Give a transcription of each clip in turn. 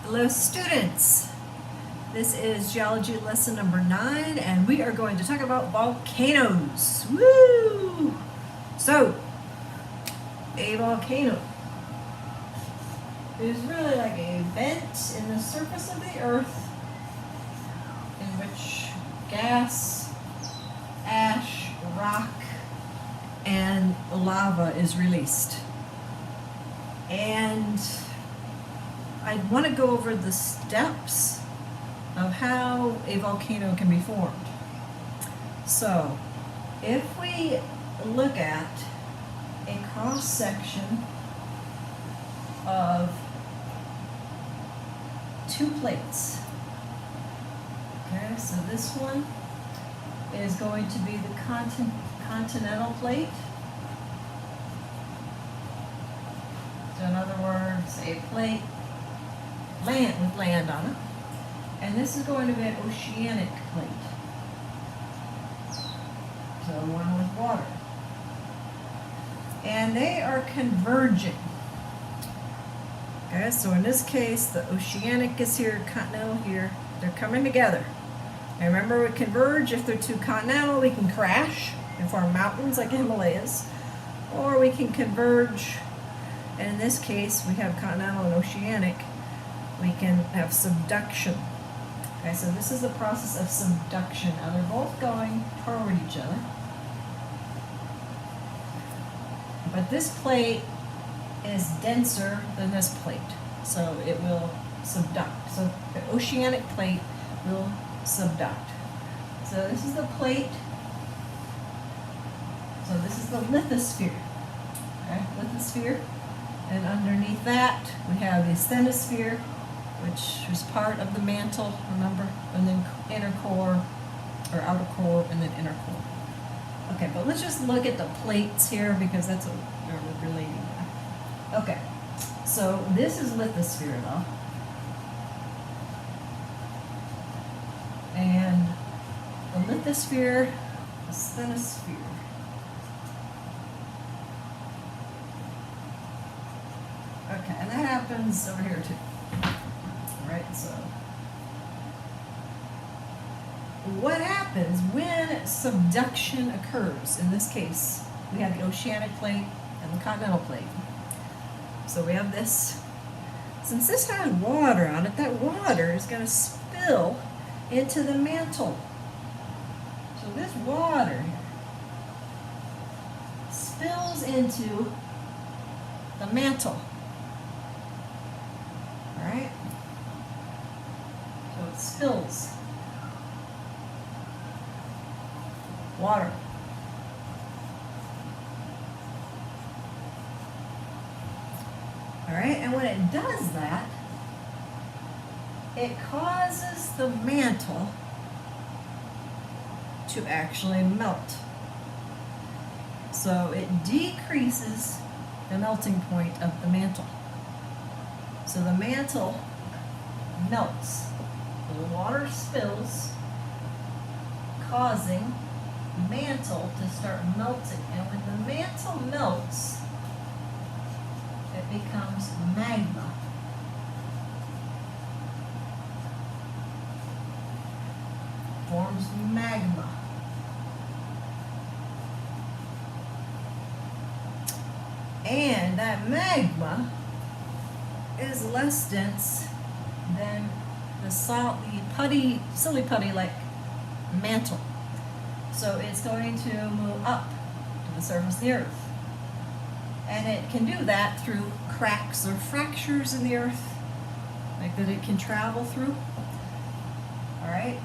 Hello students, this is Geology Lesson number 9 and we are going to talk about volcanoes. Woo! So, a volcano is really like a vent in the surface of the earth in which gas, ash, rock, and lava is released. And I want to go over the steps of how a volcano can be formed. So, if we look at a cross section of two plates, okay, so this one is going to be the continental plate. So in other words, a plate with land on it, and this is going to be an oceanic plate, so one with water, and they are converging. Okay, so in this case the oceanic is here, continental here, they're coming together. And remember, we converge if they're too continental, we can crash and form mountains like the Himalayas, or we can converge, and in this case we have continental and oceanic, we can have subduction. Okay, so this is the process of subduction. Now they're both going toward each other, but this plate is denser than this plate, so it will subduct. So the oceanic plate will subduct. So this is the plate, so this is the lithosphere. Okay, lithosphere, and underneath that we have the asthenosphere, which is part of the mantle, remember, and then inner core, or outer core, and then inner core. Okay, but let's just look at the plates here because that's what we're relating to. Okay, so this is lithosphere though. And the lithosphere, asthenosphere. Okay, and that happens over here too. Right, so what happens when subduction occurs? In this case, we have the oceanic plate and the continental plate. So we have this. Since this has water on it, that water is going to spill into the mantle. So this water here spills into the mantle. All right? So it spills water. All right, and when it does that, it causes the mantle to actually melt. So it decreases the melting point of the mantle. So the mantle melts. The water spills, causing the mantle to start melting. And when the mantle melts, it becomes magma. Forms magma. And that magma is less dense than the putty, silly putty like mantle. So it's going to move up to the surface of the earth. And it can do that through cracks or fractures in the earth, like that it can travel through. All right.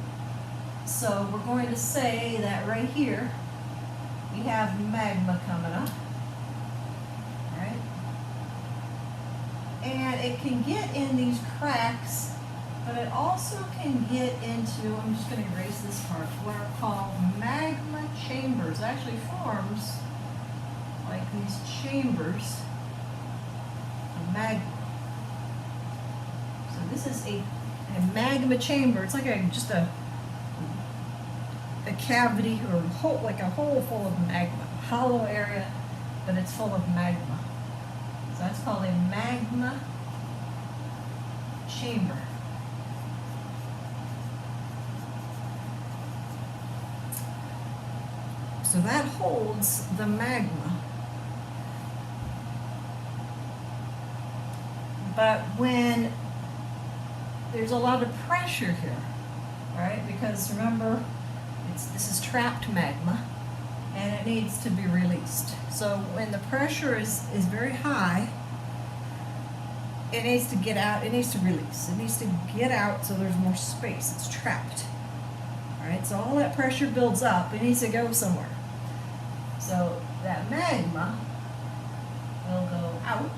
So we're going to say that right here we have magma coming up. All right. And it can get in these cracks, but it also can get into, I'm just going to erase this part, what are called magma chambers. It actually forms like these chambers of magma. So this is a magma chamber. It's like just a cavity or hole, like a hole full of magma, hollow area, but it's full of magma. So that's called a magma chamber. So that holds the magma. But when there's a lot of pressure here, right? Because remember, this is trapped magma, and it needs to be released. So when the pressure is very high, it needs to get out, it needs to release. It needs to get out so there's more space. It's trapped. All right, so all that pressure builds up. It needs to go somewhere. So that magma will go out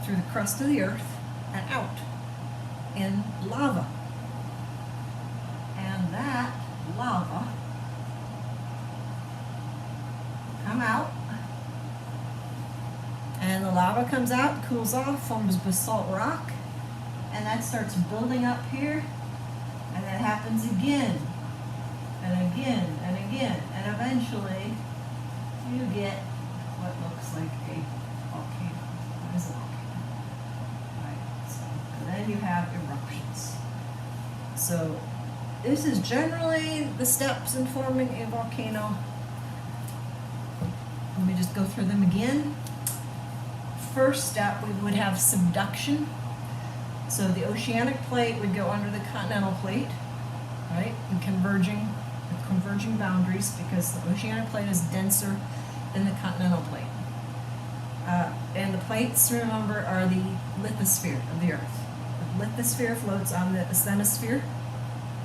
through the crust of the earth and out in lava. And that lava come out, and the lava comes out, cools off, forms basalt rock, and that starts building up here, and that happens again and again and again, and eventually you get what looks like a volcano. What is a volcano? Right. So, and then you have eruptions. So this is generally the steps in forming a volcano. Let me just go through them again. First step, we would have subduction. So the oceanic plate would go under the continental plate, right? And converging boundaries, because the oceanic plate is denser than the continental plate. And the plates, remember, are the lithosphere of the Earth. The lithosphere floats on the asthenosphere,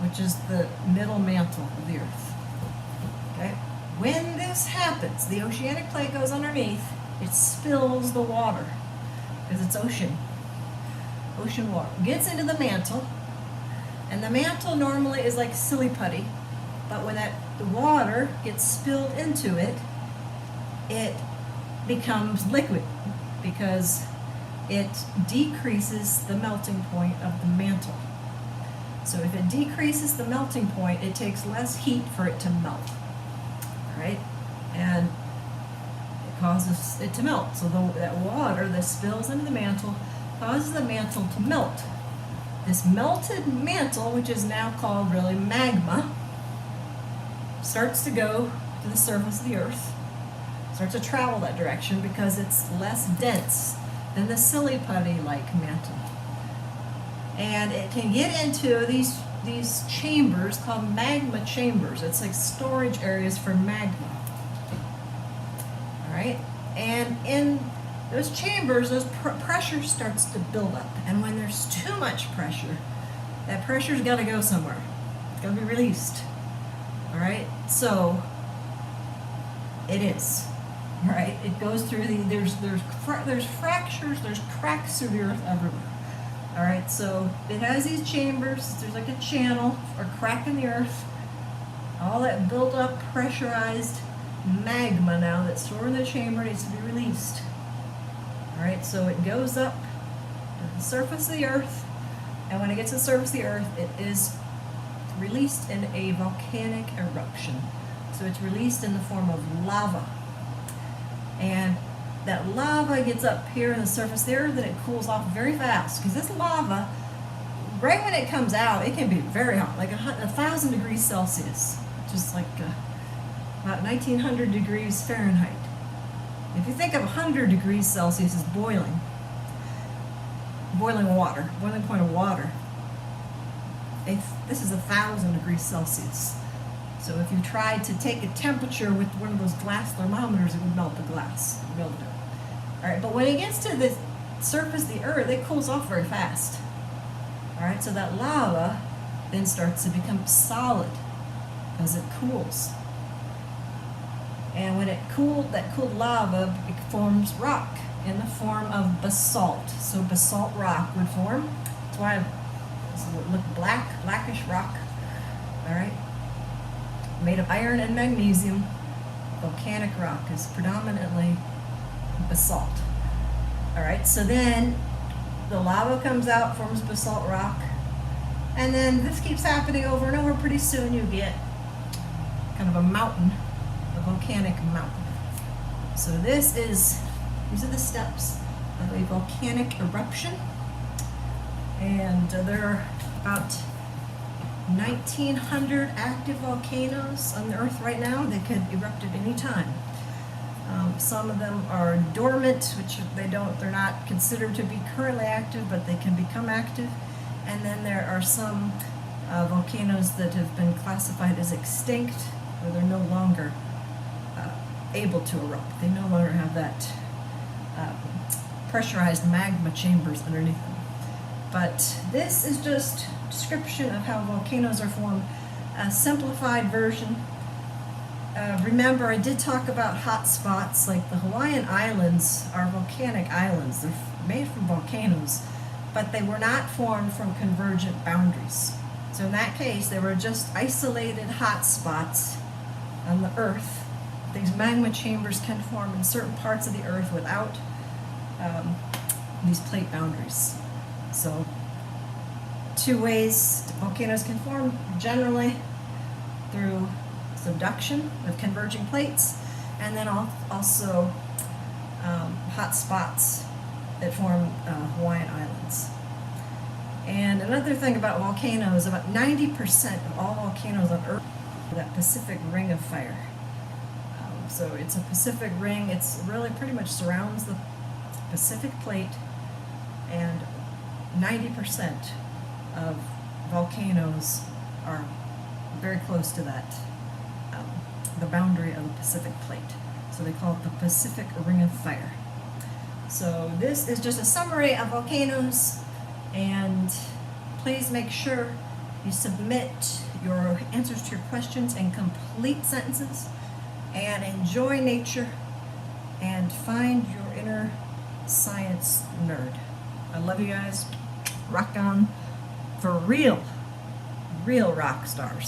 which is the middle mantle of the Earth. Okay? When this happens, the oceanic plate goes underneath, it spills the water, because it's ocean water. Gets into the mantle, and the mantle normally is like silly putty, but when the water gets spilled into it, it becomes liquid, because it decreases the melting point of the mantle. So if it decreases the melting point, it takes less heat for it to melt, right? And it causes it to melt. So that water that spills into the mantle causes the mantle to melt. This melted mantle, which is now called really magma, starts to go to the surface of the Earth, starts to travel that direction because it's less dense than the silly putty-like mantle. And it can get into these chambers called magma chambers. It's like storage areas for magma. All right? And in those chambers, those pressure starts to build up. And when there's too much pressure, that pressure's got to go somewhere. It's got to be released. All right? So it is. All right? It goes through there's fractures, there's cracks through the Earth everywhere. All right, so it has these chambers. There's like a channel or crack in the Earth. All that built up, pressurized magma now that's stored in the chamber needs to be released. All right, so it goes up to the surface of the Earth, and when it gets to the surface of the Earth, it is released in a volcanic eruption. So it's released in the form of lava. And that lava gets up here on the surface there, then it cools off very fast. Because this lava, right when it comes out, it can be very hot, like 1,000 degrees Celsius, which is like about 1,900 degrees Fahrenheit. If you think of 100 degrees Celsius as boiling water, boiling point of water, this is 1,000 degrees Celsius. So if you tried to take a temperature with one of those glass thermometers, it would melt the glass. It would melt it. All right, but when it gets to the surface of the Earth, it cools off very fast. All right, so that lava then starts to become solid because it cools. And when it cooled, that cooled lava, it forms rock in the form of basalt. So basalt rock would form. That's why it would look blackish rock. All right. Made of iron and magnesium. Volcanic rock is predominantly basalt. All right, so then the lava comes out, forms basalt rock, and then this keeps happening over and over. Pretty soon you get kind of a mountain, a volcanic mountain. So these are the steps of a volcanic eruption. And there are about 1,900 active volcanoes on the Earth right now. They could erupt at any time. Some of them are dormant, which they're not considered to be currently active, but they can become active. And then there are some volcanoes that have been classified as extinct, or they're no longer able to erupt. They no longer have that pressurized magma chambers underneath them. But this is just a description of how volcanoes are formed, a simplified version. Remember, I did talk about hot spots, like the Hawaiian Islands are volcanic islands. They're made from volcanoes, but they were not formed from convergent boundaries. So in that case, they were just isolated hot spots on the Earth. These magma chambers can form in certain parts of the Earth without these plate boundaries. So, two ways volcanoes can form: generally through subduction of converging plates, and then also hot spots that form Hawaiian Islands. And another thing about volcanoes, about 90% of all volcanoes on Earth are that Pacific Ring of Fire. So it's a Pacific ring. It's really pretty much surrounds the Pacific plate, and 90% of volcanoes are very close to that, the boundary of the Pacific plate. So they call it the Pacific Ring of Fire. So this is just a summary of volcanoes, and please make sure you submit your answers to your questions in complete sentences, and enjoy nature and find your inner science nerd. I love you guys. Rock on for real rock stars.